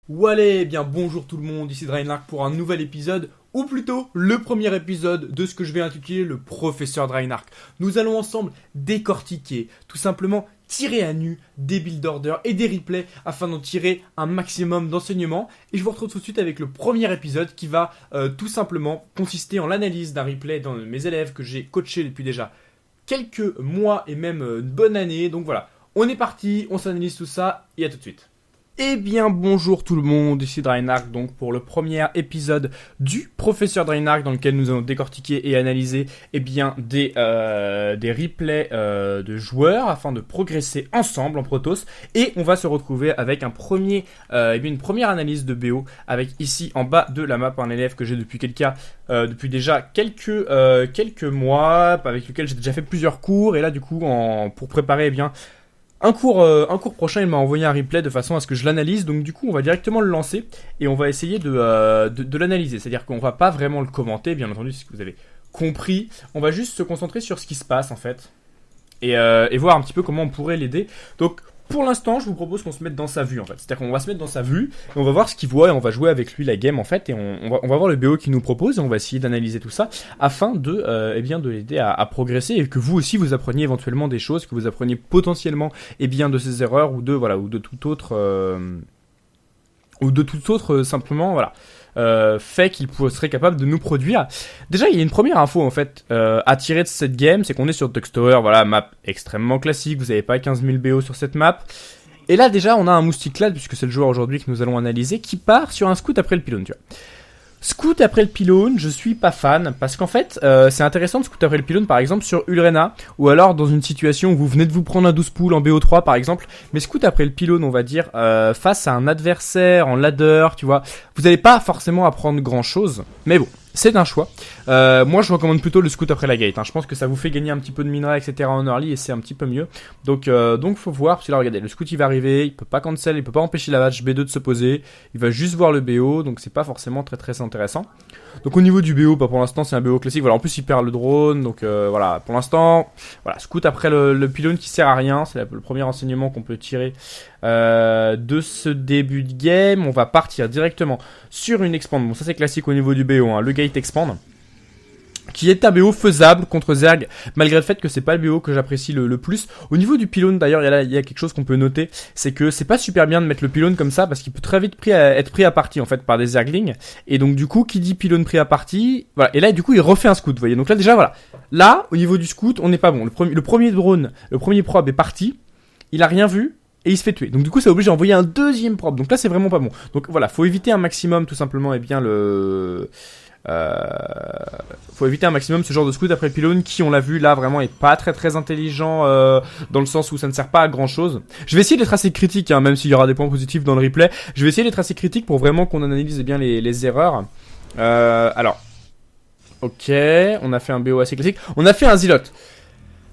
Wallet, bien bonjour tout le monde, ici Draenlark pour un nouvel épisode, ou plutôt le premier épisode de ce que je vais intituler le professeur Draenlark. Nous allons ensemble décortiquer, tout simplement tirer à nu des build orders et des replays afin d'en tirer un maximum d'enseignements. Et je vous retrouve tout de suite avec le premier épisode qui va tout simplement consister en l'analyse d'un replay dans mes élèves que j'ai coaché depuis déjà quelques mois et même une bonne année. Donc voilà, on est parti, on s'analyse tout ça et à tout de suite. Eh bien bonjour tout le monde, ici Draenlark donc pour le premier épisode du professeur Draenlark dans lequel nous allons décortiquer et analyser des replays de joueurs afin de progresser ensemble en Protoss, et on va se retrouver avec une première analyse de BO avec ici en bas de la map un élève que j'ai depuis déjà quelques mois, avec lequel j'ai déjà fait plusieurs cours, et là du coup pour préparer un cours prochain, il m'a envoyé un replay de façon à ce que je l'analyse. Donc du coup, on va directement le lancer et on va essayer de l'analyser. C'est-à-dire qu'on va pas vraiment le commenter, bien entendu, c'est ce que vous avez compris. On va juste se concentrer sur ce qui se passe en fait et voir un petit peu comment on pourrait l'aider. Donc pour l'instant, je vous propose qu'on se mette dans sa vue en fait. C'est-à-dire qu'on va se mettre dans sa vue et on va voir ce qu'il voit et on va jouer avec lui la game en fait, et on va voir le BO qu'il nous propose et on va essayer d'analyser tout ça afin de l'aider à progresser, et que vous aussi vous appreniez éventuellement des choses, que vous appreniez potentiellement de ses erreurs ou de tout autre simplement fait qu'il serait capable de nous produire. Déjà, il y a une première info en fait à tirer de cette game, c'est qu'on est sur Tux Tower, voilà, map extrêmement classique, vous n'avez pas 15 000 BO sur cette map. Et là déjà, on a un Mousticlad, puisque c'est le joueur aujourd'hui que nous allons analyser, qui part sur un scout après le pylône, tu vois. Scout après le pylône, je suis pas fan, parce qu'en fait, c'est intéressant de scout après le pylône, par exemple, sur Ulrena, ou alors dans une situation où vous venez de vous prendre un 12 pool en BO3, par exemple, mais scout après le pylône, on va dire, face à un adversaire en ladder, tu vois, vous n'allez pas forcément apprendre grand chose, mais bon, c'est un choix. Moi, je recommande plutôt le scout après la gate, hein. Je pense que ça vous fait gagner un petit peu de minerais, etc. en early, et c'est un petit peu mieux. Donc faut voir, parce que là, regardez, le scout, il va arriver, il peut pas cancel, il peut pas empêcher la match B2 de se poser, il va juste voir le BO, donc c'est pas forcément très très intéressant. Donc au niveau du BO, pour l'instant, c'est un BO classique, voilà, en plus il perd le drone, donc voilà, pour l'instant, voilà, scout après le pylône qui sert à rien, c'est le premier enseignement qu'on peut tirer de ce début de game. On va partir directement sur une expand, bon ça c'est classique au niveau du BO, hein, le gate expand, qui est un BO faisable contre Zerg, malgré le fait que c'est pas le BO que j'apprécie le plus. Au niveau du pylône d'ailleurs, il y a quelque chose qu'on peut noter, c'est que c'est pas super bien de mettre le pylône comme ça, parce qu'il peut très vite être pris à partie en fait par des Zerglings, et donc du coup, qui dit pylône pris à partie, voilà, et là du coup il refait un scout, vous voyez, donc là déjà voilà, là au niveau du scout, on n'est pas bon, le premier drone, le premier probe est parti, il a rien vu, et il se fait tuer. Donc du coup, ça oblige à envoyer un deuxième probe. Donc là, c'est vraiment pas bon. Donc voilà, faut éviter un maximum, tout simplement, faut éviter un maximum ce genre de scout après le pylône qui, on l'a vu là, vraiment est pas très très intelligent dans le sens où ça ne sert pas à grand chose. Je vais essayer d'être assez critique, hein, même s'il y aura des points positifs dans le replay. Je vais essayer d'être assez critique pour vraiment qu'on analyse bien les erreurs. Alors, ok, on a fait un BO assez classique. On a fait un Zealot.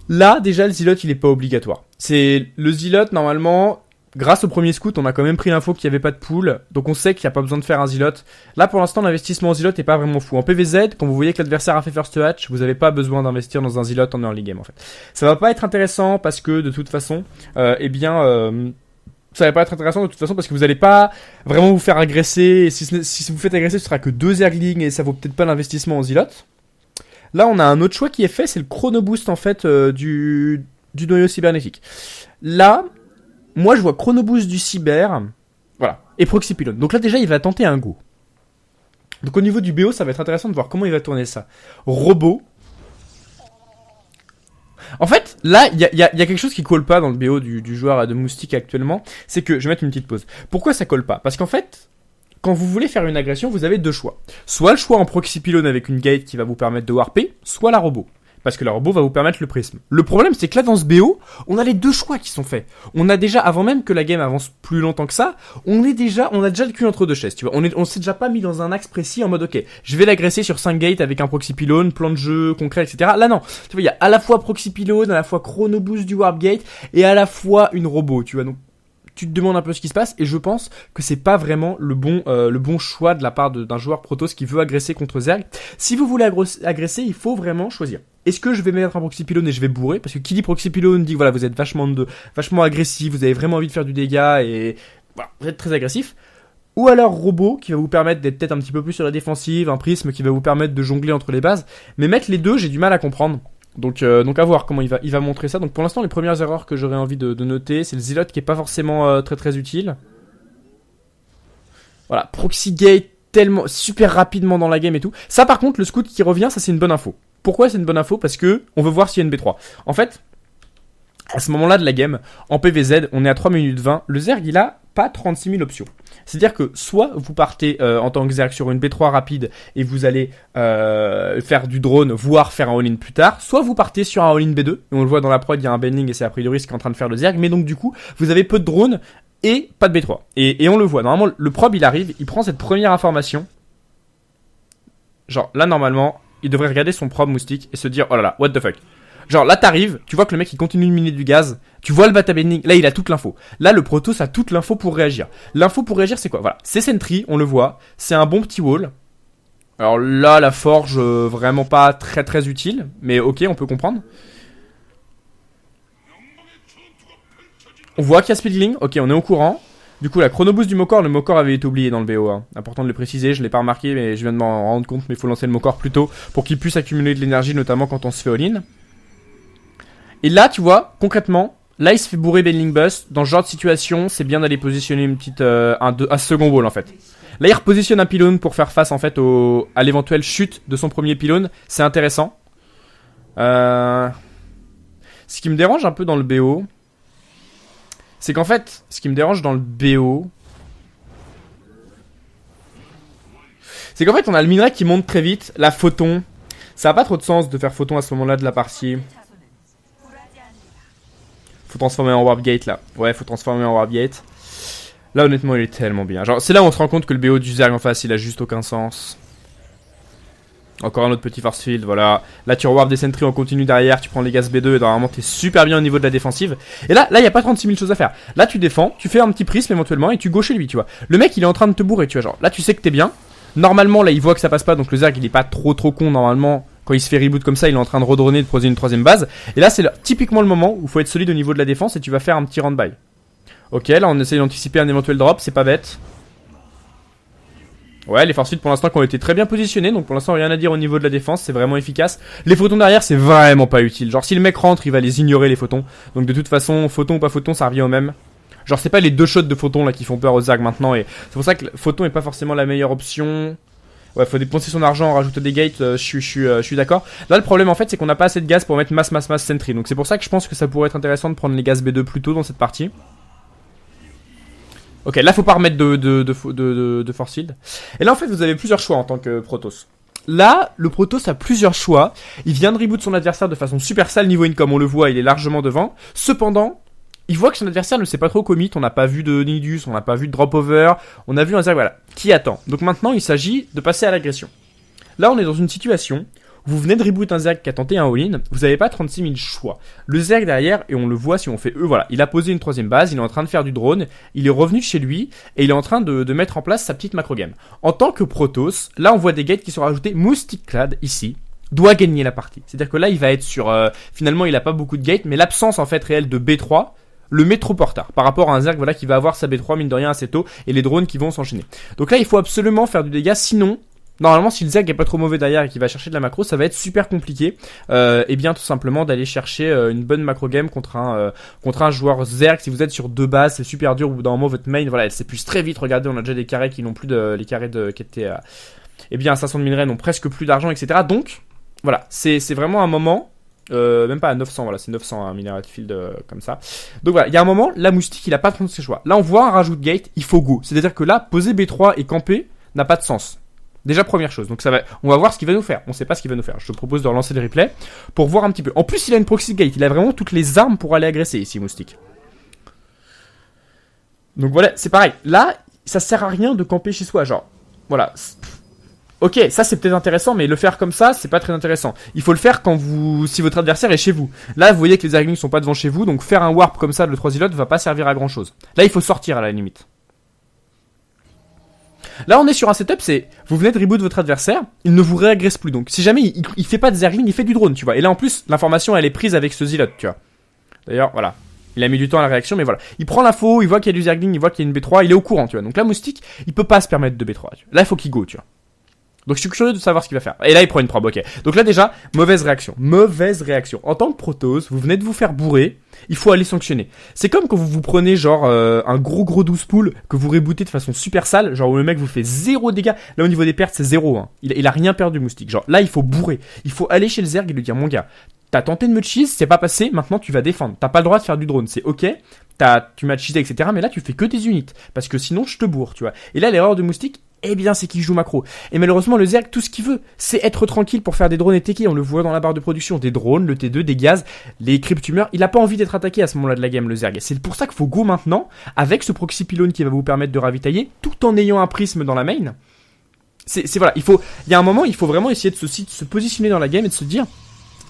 Là, déjà, le Zealot, il est pas obligatoire. C'est le Zealot, normalement, grâce au premier scout, on a quand même pris l'info qu'il y avait pas de pool, donc on sait qu'il n'y a pas besoin de faire un Zealot. Là, pour l'instant, l'investissement en Zealot est pas vraiment fou. En PVZ, quand vous voyez que l'adversaire a fait first hatch, vous avez pas besoin d'investir dans un Zealot en early game, en fait. Ça va pas être intéressant parce que, de toute façon, ça va pas être intéressant de toute façon parce que vous allez pas vraiment vous faire agresser, et si vous faites agresser, ce sera que 2 Zerglings et ça vaut peut-être pas l'investissement en Zealot. Là, on a un autre choix qui est fait, c'est le chrono boost en fait du noyau cybernétique. Là, moi je vois chrono boost du cyber, voilà, et proxy pylone. Donc là déjà, il va tenter un go. Donc au niveau du BO, ça va être intéressant de voir comment il va tourner ça. Robot. En fait, là, il y a quelque chose qui colle pas dans le BO du joueur de Moustique actuellement, c'est que, je vais mettre une petite pause. Pourquoi ça colle pas ? Parce qu'en fait, quand vous voulez faire une agression, vous avez deux choix. Soit le choix en proxy pylone avec une gate qui va vous permettre de warper, soit la robot. Parce que la robot va vous permettre le prisme. Le problème, c'est que là, dans ce BO, on a les deux choix qui sont faits. On a déjà, avant même que la game avance plus longtemps que ça, on a déjà le cul entre deux chaises, tu vois. On s'est déjà pas mis dans un axe précis en mode, ok, je vais l'agresser sur 5 gates avec un proxy pylone, plan de jeu, concret, etc. Là, non. Tu vois, il y a à la fois proxy pylone, à la fois chrono boost du warp gate, et à la fois une robot, tu vois. Donc, tu te demandes un peu ce qui se passe, et je pense que c'est pas vraiment le bon choix de la part d'un joueur Protoss qui veut agresser contre Zerg. Si vous voulez agresser, il faut vraiment choisir. Est-ce que je vais mettre un proxy pylone et je vais bourrer? Parce que qui dit proxy pylone dit voilà, vous êtes vachement agressif, vous avez vraiment envie de faire du dégât et voilà, vous êtes très agressif. ou alors robot qui va vous permettre d'être peut-être un petit peu plus sur la défensive, un prisme qui va vous permettre de jongler entre les bases. Mais mettre les deux, j'ai du mal à comprendre. Donc à voir comment il va montrer ça. Donc pour l'instant, les premières erreurs que j'aurais envie de noter, c'est le Zealot qui est pas forcément très utile. Voilà, Proxy Gate tellement super rapidement dans la game et tout. Ça par contre, le scout qui revient, ça c'est une bonne info. Pourquoi c'est une bonne info? Parce que on veut voir s'il y a une B3. En fait, à ce moment-là de la game, en PVZ, on est à 3 minutes 20. Le Zerg, il a pas 36 000 options. C'est-à-dire que soit vous partez en tant que Zerg sur une B3 rapide et vous allez faire du drone, voire faire un all-in plus tard, soit vous partez sur un all-in B2, et on le voit dans la prod, il y a un bending et c'est a priori ce qu'est en train de faire le Zerg, mais donc du coup, vous avez peu de drones et pas de B3. Et on le voit, normalement, le prob il arrive, il prend cette première information, genre là normalement, il devrait regarder son prob moustique et se dire, oh là là, what the fuck. Genre là t'arrives, tu vois que le mec il continue de miner du gaz, tu vois le bata bending, là il a toute l'info. Là le Protoss a toute l'info pour réagir. L'info pour réagir c'est quoi? Voilà, c'est Sentry, on le voit, c'est un bon petit wall. Alors là la forge vraiment pas très utile, mais ok on peut comprendre. On voit qu'il y a speedling, ok on est au courant. Du coup la chronoboost du Mokor, le Mokor avait été oublié dans le BO, hein. Important de le préciser, je l'ai pas remarqué mais je viens de m'en rendre compte, mais il faut lancer le Mokor plus tôt pour qu'il puisse accumuler de l'énergie notamment quand on se fait all-in. Et là, tu vois, concrètement, là, il se fait bourrer Bending Bust. Dans ce genre de situation, c'est bien d'aller positionner une petite, un second wall, en fait. Là, il repositionne un pylône pour faire face, en fait, à l'éventuelle chute de son premier pylône. C'est intéressant. Ce qui me dérange un peu dans le BO, c'est qu'en fait, c'est qu'en fait, on a le minerai qui monte très vite. La photon, ça a pas trop de sens de faire photon à ce moment-là de la partie. Faut transformer en Warp Gate là. Ouais, faut transformer en Warp Gate. Là, honnêtement, il est tellement bien. Genre, c'est là où on se rend compte que le BO du Zerg en face, il a juste aucun sens. Encore un autre petit force field, voilà. Là, tu rewarp des sentries en continu derrière, tu prends les gaz B2 et normalement, t'es super bien au niveau de la défensive. Et là, y a pas 36 000 choses à faire. Là, tu défends, tu fais un petit prisme éventuellement et tu go chez lui, tu vois. Le mec, il est en train de te bourrer, tu vois. Genre, là, tu sais que t'es bien. Normalement, là, il voit que ça passe pas, donc le Zerg, il est pas trop con normalement. Quand il se fait reboot comme ça, il est en train de redronner, de poser une troisième base. Et là, c'est typiquement le moment où il faut être solide au niveau de la défense et tu vas faire un petit round-by. Ok, là, on essaye d'anticiper un éventuel drop, c'est pas bête. Ouais, les force fields pour l'instant qui ont été très bien positionnés, donc pour l'instant rien à dire au niveau de la défense, c'est vraiment efficace. Les photons derrière, c'est vraiment pas utile. Genre, si le mec rentre, il va les ignorer les photons. Donc de toute façon, photon ou pas photon, ça revient au même. Genre, c'est pas les deux shots de photons là qui font peur aux Zerg maintenant, et c'est pour ça que le photon est pas forcément la meilleure option. Ouais, faut dépenser son argent en rajouter des gates, je suis d'accord. Là, le problème en fait, c'est qu'on n'a pas assez de gaz pour mettre masse sentry. Donc c'est pour ça que je pense que ça pourrait être intéressant de prendre les gaz B2 plus tôt dans cette partie. Ok, là faut pas remettre de force field. Et là en fait, vous avez plusieurs choix en tant que Protoss. Là, le Protoss a plusieurs choix. Il vient de reboot son adversaire de façon super sale niveau in, comme on le voit, il est largement devant. Cependant, il voit que son adversaire ne s'est pas trop commit, on n'a pas vu de Nidus, on n'a pas vu de drop over, on a vu un Zerg, voilà, qui attend. Donc maintenant, il s'agit de passer à l'agression. Là, on est dans une situation où vous venez de reboot un Zerg qui a tenté un all-in, vous n'avez pas 36 000 choix. Le Zerg derrière, et on le voit si on fait voilà, il a posé une troisième base, il est en train de faire du drone, il est revenu chez lui, et il est en train de mettre en place sa petite macro game. En tant que Protoss, là on voit des gates qui sont rajoutés, Moustique Clad, ici, doit gagner la partie. C'est-à-dire que là, il va être sur, finalement, il a pas beaucoup de gates, mais l'absence en fait réelle de B3, le met trop en retard par rapport à un Zerg voilà, qui va avoir sa B3 mine de rien assez tôt et les drones qui vont s'enchaîner. Donc là il faut absolument faire du dégât, sinon normalement si le Zerg est pas trop mauvais derrière et qu'il va chercher de la macro, ça va être super compliqué et bien tout simplement d'aller chercher une bonne macro game contre un joueur Zerg. Si vous êtes sur deux bases, c'est super dur, au bout d'un moment votre main voilà, elle s'épuise très vite. Regardez, on a déjà des carrés qui n'ont plus de les carrés qui étaient eh bien à 500 de minerais n'ont presque plus d'argent, etc. Donc voilà, c'est vraiment un moment. Même pas à 900, voilà, c'est 900 un minerai de field comme ça. Donc voilà, il y a un moment, la moustique, il a pas trop ses choix. Là, on voit un rajout de gate, il faut go. C'est-à-dire que là, poser B3 et camper n'a pas de sens. Déjà, première chose. Donc on va voir ce qu'il va nous faire. On sait pas ce qu'il va nous faire. Je te propose de relancer le replay pour voir un petit peu. En plus, il a une proxy gate. Il a vraiment toutes les armes pour aller agresser ici, moustique. Donc voilà, c'est pareil. Là, ça sert à rien de camper chez soi. Genre, voilà. Ok, ça c'est peut-être intéressant, mais le faire comme ça, c'est pas très intéressant. Il faut le faire si votre adversaire est chez vous. Là, vous voyez que les Zerglings sont pas devant chez vous, donc faire un warp comme ça de 3 îlots va pas servir à grand chose. Là, il faut sortir à la limite. Là, on est sur un setup, vous venez de reboot votre adversaire, il ne vous réagresse plus. Donc, si jamais il fait pas de Zergling, il fait du drone, tu vois. Et là, en plus, l'information, elle est prise avec ce Zealot, tu vois. D'ailleurs, voilà. Il a mis du temps à la réaction, mais voilà. Il prend l'info, il voit qu'il y a du Zergling, il voit qu'il y a une B3, il est au courant, tu vois. Donc là, Moustique, il peut pas se permettre de B3. Tu vois. Là, il faut qu'il go, tu vois. Donc je suis curieux de savoir ce qu'il va faire. Et là, il prend une probe, ok. Donc là, déjà, mauvaise réaction. Mauvaise réaction. En tant que Protoss, vous venez de vous faire bourrer, il faut aller sanctionner. C'est comme quand vous vous prenez, genre, un gros 12 pool, que vous rebootez de façon super sale, genre où le mec vous fait 0 dégâts. Là, au niveau des pertes, c'est 0, hein. Il a rien perdu, Moustique. Genre, là, il faut bourrer. Il faut aller chez le Zerg et lui dire, mon gars, t'as tenté de me cheese, c'est pas passé, maintenant tu vas défendre. T'as pas le droit de faire du drone, c'est ok. Tu m'as cheesé, etc. Mais là, tu fais que tes unités. Parce que sinon, je te bourre, tu vois. Et là, l'erreur de Moustique, eh bien, c'est qu'il joue macro. Et malheureusement, le Zerg, tout ce qu'il veut, c'est être tranquille pour faire des drones et TK. On le voit dans la barre de production. Des drones, le T2, des gaz, les cryptumeurs. Il a pas envie d'être attaqué à ce moment-là de la game, le Zerg. C'est pour ça qu'il faut go maintenant, avec ce proxy pylône qui va vous permettre de ravitailler, tout en ayant un prisme dans la main. Voilà, il y a un moment, il faut vraiment essayer de se positionner dans la game et de se dire,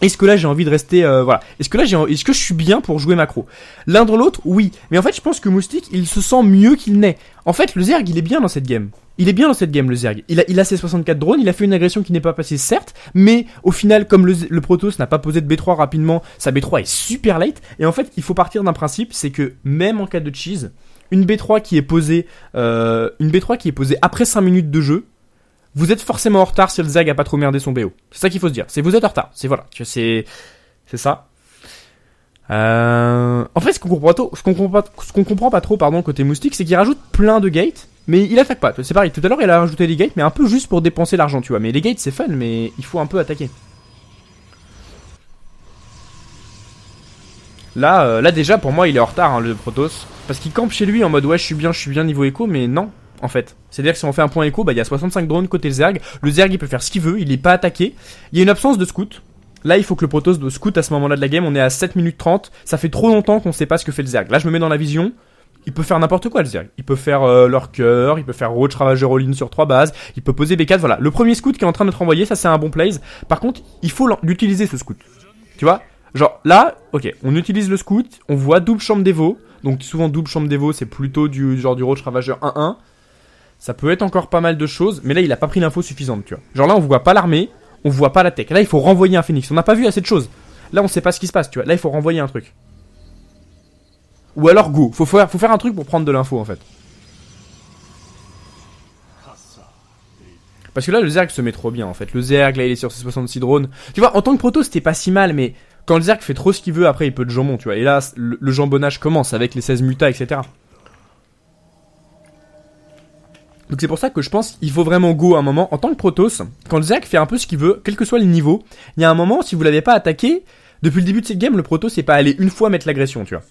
est-ce que là j'ai envie de rester voilà. Est-ce que je suis bien pour jouer macro? L'un dans l'autre, oui. Mais en fait, je pense que Moustique, il se sent mieux qu'il n'est. En fait, le Zerg, il est bien dans cette game. Il est bien dans cette game, le Zerg. Il a ses 64 drones, il a fait une agression qui n'est pas passée, certes, mais au final, comme le Protoss n'a pas posé de B3 rapidement, sa B3 est super late. Et en fait, il faut partir d'un principe, c'est que même en cas de cheese, une B3 qui est posée après 5 minutes de jeu, vous êtes forcément en retard si le Zerg a pas trop merdé son BO. C'est ça qu'il faut se dire. C'est vous êtes en retard. C'est voilà. C'est ça. En fait, ce qu'on comprend pas trop, pardon, côté Moustique, c'est qu'il rajoute plein de gates, mais il attaque pas. C'est pareil. Tout à l'heure, il a rajouté des gates, mais un peu juste pour dépenser l'argent, tu vois. Mais les gates, c'est fun, mais il faut un peu attaquer. Là déjà, pour moi, il est en retard, hein, le Protoss, parce qu'il campe chez lui en mode ouais, je suis bien niveau écho, mais non. En fait, c'est-à-dire que si on fait un point écho, bah il y a 65 drones côté Zerg. Le Zerg il peut faire ce qu'il veut, il est pas attaqué. Il y a une absence de scout. Là, il faut que le Protoss doit scout à ce moment-là de la game. On est à 7 minutes 30. Ça fait trop longtemps qu'on sait pas ce que fait le Zerg. Là, je me mets dans la vision. Il peut faire n'importe quoi le Zerg. Il peut faire Lurker, il peut faire Roach Ravageur all-in sur 3 bases, il peut poser B4, voilà. Le premier scout qui est en train d'être envoyé, ça c'est un bon plays. Par contre, il faut l'utiliser ce scout. Tu vois? Genre là, ok, on utilise le scout, on voit double chambre d'Evo. Donc souvent double chambre d'Evo, c'est plutôt du genre du Roach Ravageur 1-1. Ça peut être encore pas mal de choses, mais là il a pas pris l'info suffisante, tu vois. Genre là on voit pas l'armée, on voit pas la tech. Là il faut renvoyer un Phoenix, on n'a pas vu assez de choses. Là on sait pas ce qui se passe, tu vois. Là il faut renvoyer un truc. Ou alors go, faut faire un truc pour prendre de l'info en fait. Parce que là le Zerg se met trop bien en fait. Le Zerg là il est sur ses 66 drones. Tu vois, en tant que proto c'était pas si mal, mais quand le Zerg fait trop ce qu'il veut, après il peut de jambon, tu vois. Et là le jambonnage commence avec les 16 mutas, etc. Donc c'est pour ça que je pense qu'il faut vraiment go à un moment. En tant que Protoss, quand le Zerg fait un peu ce qu'il veut, quel que soit le niveau, il y a un moment, si vous l'avez pas attaqué, depuis le début de cette game, le Protoss c'est pas allé une fois mettre l'agression, tu vois.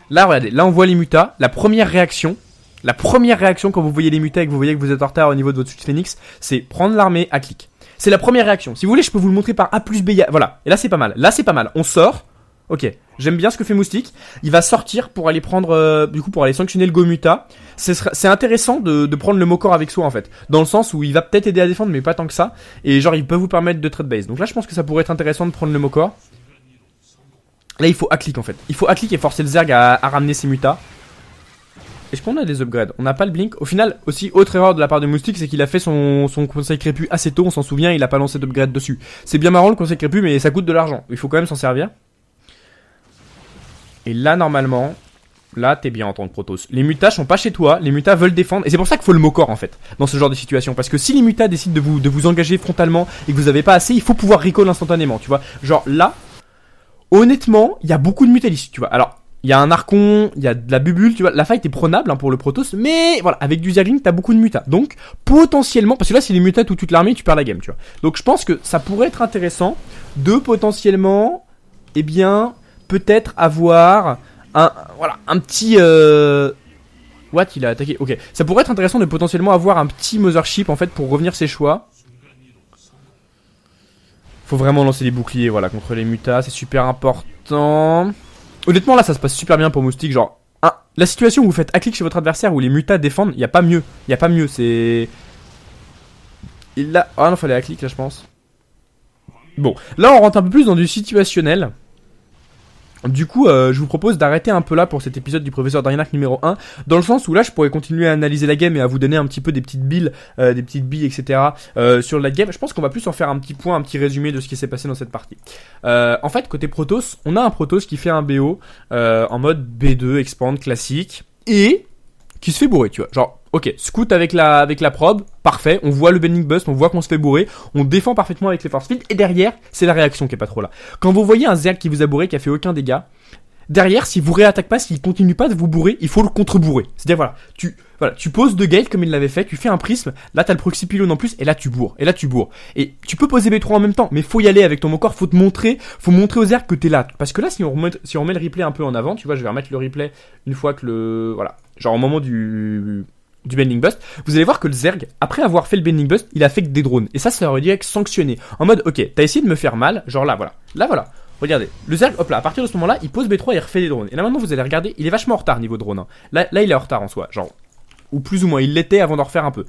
Là, regardez, là on voit les mutas, la première réaction quand vous voyez les mutas et que vous voyez que vous êtes en retard au niveau de votre suite Phoenix, c'est prendre l'armée à clic. C'est la première réaction. Si vous voulez, je peux vous le montrer par A plus B. Voilà. Et là c'est pas mal. On sort. Ok, j'aime bien ce que fait Moustique. Il va sortir pour aller prendre, pour aller sanctionner le Gomuta. C'est intéressant de prendre le Mokor avec soi en fait, dans le sens où il va peut-être aider à défendre, mais pas tant que ça. Et genre, il peut vous permettre de trade base. Donc là, je pense que ça pourrait être intéressant de prendre le Mokor. Là, il faut A-click en fait. Il faut A-click et forcer le Zerg à ramener ses mutas. Est-ce qu'on a des upgrades? On n'a pas le blink. Au final, aussi, autre erreur de la part de Moustique, c'est qu'il a fait son conseil crépu assez tôt, on s'en souvient, il a pas lancé d'upgrade dessus. C'est bien marrant le conseil crépu, mais ça coûte de l'argent. Il faut quand même s'en servir. Et là, normalement, là, t'es bien en tant que Protoss. Les mutas sont pas chez toi, les mutas veulent défendre. Et c'est pour ça qu'il faut le Mokor, en fait, dans ce genre de situation. Parce que si les mutas décident de vous engager frontalement et que vous avez pas assez, il faut pouvoir recall instantanément, tu vois. Genre là, honnêtement, il y a beaucoup de mutalistes, tu vois. Alors, il y a un Archon, il y a de la bubule, tu vois. La fight est prenable hein, pour le Protoss, mais voilà, avec du Zergling, t'as beaucoup de mutas. Donc, potentiellement, parce que là, si les mutas tout toute l'armée, tu perds la game, tu vois. Donc, je pense que ça pourrait être intéressant de potentiellement, eh bien, peut-être avoir un petit... What? Il a attaqué. Ok. Ça pourrait être intéressant de potentiellement avoir un petit Mothership, en fait, pour revenir ses choix. Faut vraiment lancer les boucliers, voilà, contre les mutas, c'est super important. Honnêtement, là, ça se passe super bien pour Moustique. Genre, la situation où vous faites A-click chez votre adversaire, où les mutas défendent, y a pas mieux. Y a pas mieux, c'est... Il là... Ah non, fallait A-click, là, je pense. Bon, là, on rentre un peu plus dans du situationnel. Du coup, je vous propose d'arrêter un peu là pour cet épisode du professeur Darinac numéro 1, dans le sens où là, je pourrais continuer à analyser la game et à vous donner un petit peu des petites billes, etc. Sur la game. Je pense qu'on va plus en faire un petit point, un petit résumé de ce qui s'est passé dans cette partie. En fait, côté Protoss, on a un Protoss qui fait un BO en mode B2, expand, classique, et qui se fait bourrer, tu vois. Genre, ok, scout avec la probe, parfait, on voit le bending bust, on voit qu'on se fait bourrer, on défend parfaitement avec les force field, et derrière, c'est la réaction qui est pas trop là. Quand vous voyez un Zerg qui vous a bourré, qui a fait aucun dégât, derrière, s'il vous réattaque pas, s'il continue pas de vous bourrer, il faut le contre-bourrer. C'est-à-dire, tu poses 2 gates comme il l'avait fait, tu fais un prisme, là t'as le proxy pylon en plus, et là tu bourres. Et tu peux poser B3 en même temps, mais faut y aller avec ton corps, faut montrer aux Zerg que t'es là. Parce que là, si on remet le replay un peu en avant, tu vois, je vais remettre le replay une fois que genre au moment du bending bust, vous allez voir que le Zerg, après avoir fait le bending bust, il a fait que des drones. Et ça aurait dû être sanctionné. En mode, ok, t'as essayé de me faire mal, genre là, voilà. Regardez, le Zerg, hop là, à partir de ce moment-là, il pose B3 et il refait des drones. Et là maintenant, vous allez regarder, il est vachement en retard niveau drone. Hein. Là, il est en retard en soi, genre, ou plus ou moins, il l'était avant d'en refaire un peu.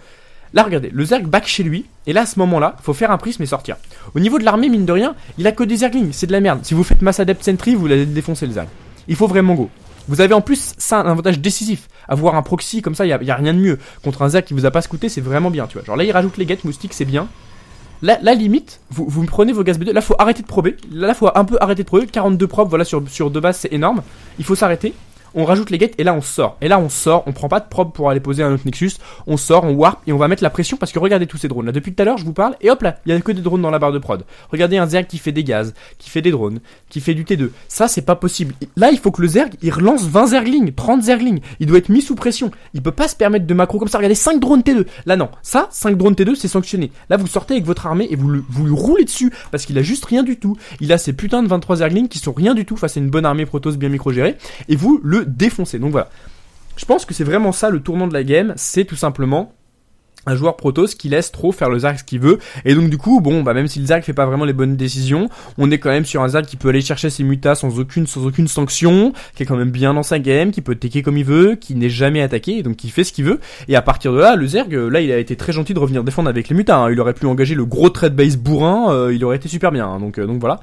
Là, regardez, le Zerg back chez lui, et là, à ce moment-là, faut faire un prisme et sortir. Au niveau de l'armée, mine de rien, il a que des Zerglings, c'est de la merde. Si vous faites mass adept sentry, vous l'allez défoncer le Zerg. Il faut vraiment go. Vous avez en plus ça un avantage décisif. Avoir un proxy comme ça, y a rien de mieux. Contre un Zerg qui vous a pas scouté, c'est vraiment bien, tu vois. Genre là, il rajoute les gates moustiques, c'est bien. Là, limite, vous me prenez vos gaz B2. Là, faut arrêter de prober. Là, faut un peu arrêter de prober. 42 probes, voilà, sur 2 bases, c'est énorme. Il faut s'arrêter. On rajoute les gates et là on sort. On prend pas de probe pour aller poser un autre Nexus. On sort, on warp et on va mettre la pression parce que regardez tous ces drones. Là, depuis tout à l'heure, je vous parle et hop là, il y a que des drones dans la barre de prod. Regardez un Zerg qui fait des gaz, qui fait des drones, qui fait du T2. Ça, c'est pas possible. Là, il faut que le Zerg, il relance 20 Zerglings, 30 Zerglings. Il doit être mis sous pression. Il peut pas se permettre de macro comme ça. Regardez, 5 drones T2. Là, non. Ça, 5 drones T2, c'est sanctionné. Là, vous sortez avec votre armée et vous lui roulez dessus parce qu'il a juste rien du tout. Il a ces putains de 23 Zerglings qui sont rien du tout face à une bonne armée Protoss bien micro-gérée et vous le défoncez. Donc voilà. Je pense que c'est vraiment ça le tournant de la game, c'est tout simplement un joueur Protoss qui laisse trop faire le Zerg ce qu'il veut, et donc du coup, bon, bah même si le Zerg fait pas vraiment les bonnes décisions, on est quand même sur un Zerg qui peut aller chercher ses mutas sans aucune sanction, qui est quand même bien dans sa game, qui peut taker comme il veut, qui n'est jamais attaqué, et donc qui fait ce qu'il veut, et à partir de là, le Zerg, là, il a été très gentil de revenir défendre avec les mutas, hein. Il aurait pu engager le gros trade base bourrin, il aurait été super bien, hein. Donc voilà.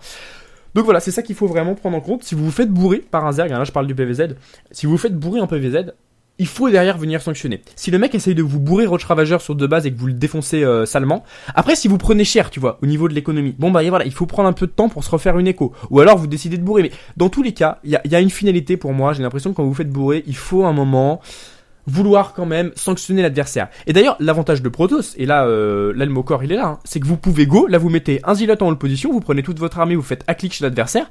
Donc voilà, c'est ça qu'il faut vraiment prendre en compte. Si vous vous faites bourrer par un Zerg, là je parle du PVZ, si vous vous faites bourrer en PVZ, il faut derrière venir sanctionner. Si le mec essaye de vous bourrer Roach Ravageur sur 2 bases et que vous le défoncez salement, après si vous prenez cher, tu vois, au niveau de l'économie, bon bah voilà, il faut prendre un peu de temps pour se refaire une écho. Ou alors vous décidez de bourrer. Mais dans tous les cas, il y a une finalité pour moi. J'ai l'impression que quand vous vous faites bourrer, il faut un moment vouloir quand même sanctionner l'adversaire. Et d'ailleurs, l'avantage de Protoss, et là le Mokor il est là, hein, c'est que vous pouvez go, là vous mettez un Zealot en hold position, vous prenez toute votre armée, vous faites un clic chez l'adversaire,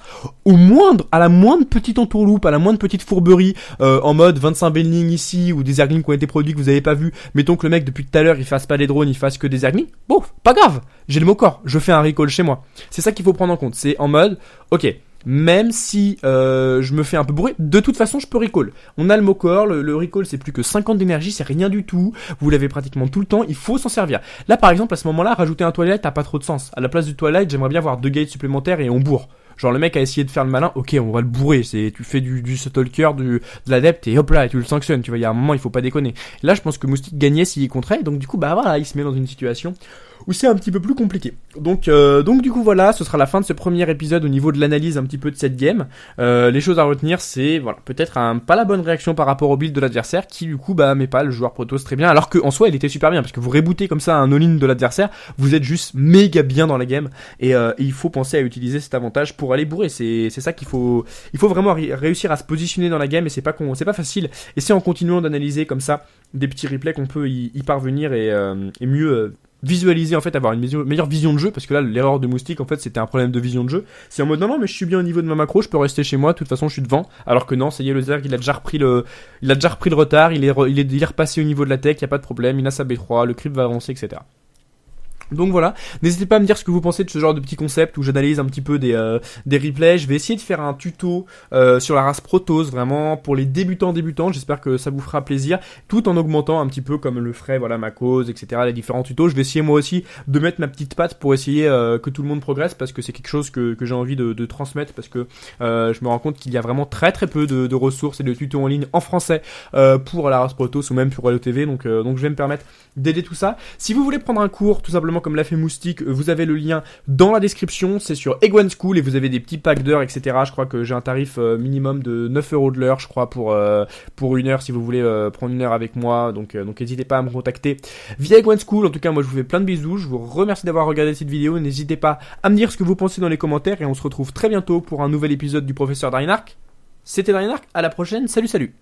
à la moindre petite entourloupe, à la moindre petite fourberie, en mode 25 Benling ici, ou des Zerglings qui ont été produits que vous avez pas vu, mettons que le mec depuis tout à l'heure il fasse pas des drones, il fasse que des Zerglings, bon, pas grave, j'ai le Mokor, je fais un recall chez moi. C'est ça qu'il faut prendre en compte, c'est en mode, ok, même si je me fais un peu bourrer, de toute façon je peux recall. On a le Mokor, le recall c'est plus que 50 d'énergie, c'est rien du tout, vous l'avez pratiquement tout le temps, il faut s'en servir. Là par exemple à ce moment là, rajouter un Twilight n'a pas trop de sens. À la place du Twilight, j'aimerais bien avoir 2 gates supplémentaires et on bourre. Genre le mec a essayé de faire le malin, ok on va le bourrer, tu fais du stalker, de l'adepte et hop là, et tu le sanctionnes, tu vois, il y a un moment il faut pas déconner. Là je pense que Moustique gagnait s'il y contrait, donc du coup bah voilà, il se met dans une situation où c'est un petit peu plus compliqué. Donc du coup voilà, ce sera la fin de ce premier épisode au niveau de l'analyse un petit peu de cette game. Les choses à retenir c'est, voilà, peut-être pas la bonne réaction par rapport au build de l'adversaire qui du coup bah met pas le joueur Protoss très bien, alors que en soi il était super bien, parce que vous rebootez comme ça un all-in de l'adversaire, vous êtes juste méga bien dans la game, et il faut penser à utiliser cet avantage pour aller bourrer, c'est ça qu'il faut, il faut vraiment réussir à se positionner dans la game, et c'est pas facile, et c'est en continuant d'analyser comme ça des petits replays qu'on peut y parvenir et mieux visualiser, en fait, avoir une meilleure vision de jeu, parce que là l'erreur de Moustique en fait c'était un problème de vision de jeu, c'est en mode non mais je suis bien au niveau de ma macro, je peux rester chez moi, de toute façon je suis devant, alors que non, ça y est, le Zerg il a déjà repris le retard, il est repassé au niveau de la tech, y a pas de problème, il a sa B3, le creep va avancer, etc. Donc voilà, n'hésitez pas à me dire ce que vous pensez de ce genre de petit concept où j'analyse un petit peu des replays. Je vais essayer de faire un tuto sur la race Protoss, vraiment pour les débutants, j'espère que ça vous fera plaisir, tout en augmentant un petit peu comme le ferait voilà ma cause, etc., les différents tutos. Je vais essayer moi aussi de mettre ma petite patte pour essayer que tout le monde progresse, parce que c'est quelque chose que j'ai envie de transmettre, parce que je me rends compte qu'il y a vraiment très très peu de ressources et de tutos en ligne en français pour la race Protoss ou même pour LOTV, donc je vais me permettre d'aider tout ça. Si vous voulez prendre un cours tout simplement comme l'a fait Moustique, vous avez le lien dans la description. C'est sur Egg School et vous avez des petits packs d'heures, etc. Je crois que j'ai un tarif minimum de 9€ de l'heure, je crois, pour une heure si vous voulez prendre une heure avec moi. Donc n'hésitez pas à me contacter via Egg School. En tout cas, moi je vous fais plein de bisous. Je vous remercie d'avoir regardé cette vidéo. N'hésitez pas à me dire ce que vous pensez dans les commentaires et on se retrouve très bientôt pour un nouvel épisode du Professeur Draenark. C'était Draenark, à la prochaine, salut.